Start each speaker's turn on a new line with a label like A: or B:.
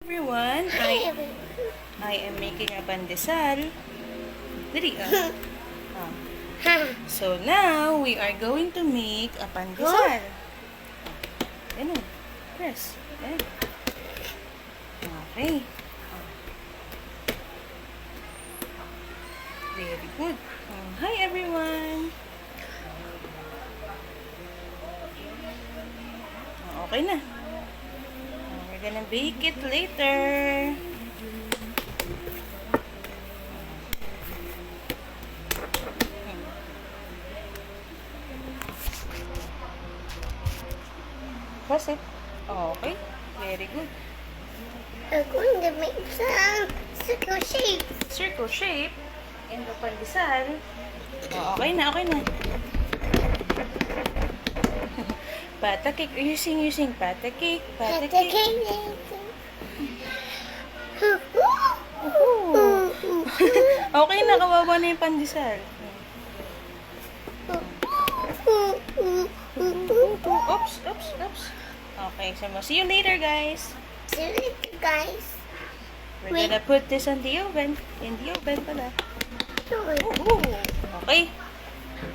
A: Everyone, I am making a pandesal. Dali, So now, we are going to make a pandesal. Ganun. Press. Ganun. Okay. Very good. Hi everyone. Okay na. We're gonna bake it later. Press it. Okay. Very good.
B: I'm going to make some circle shape.
A: Circle shape in the pandesal. Okay na, okay na. Pata cake. Using pata cake. Pata cake. Okay na, kawawa na yung pandesal. Oops. Okay, so see you later, guys.
B: See you later, guys.
A: We're gonna put this on the oven. In the oven pala. Okay.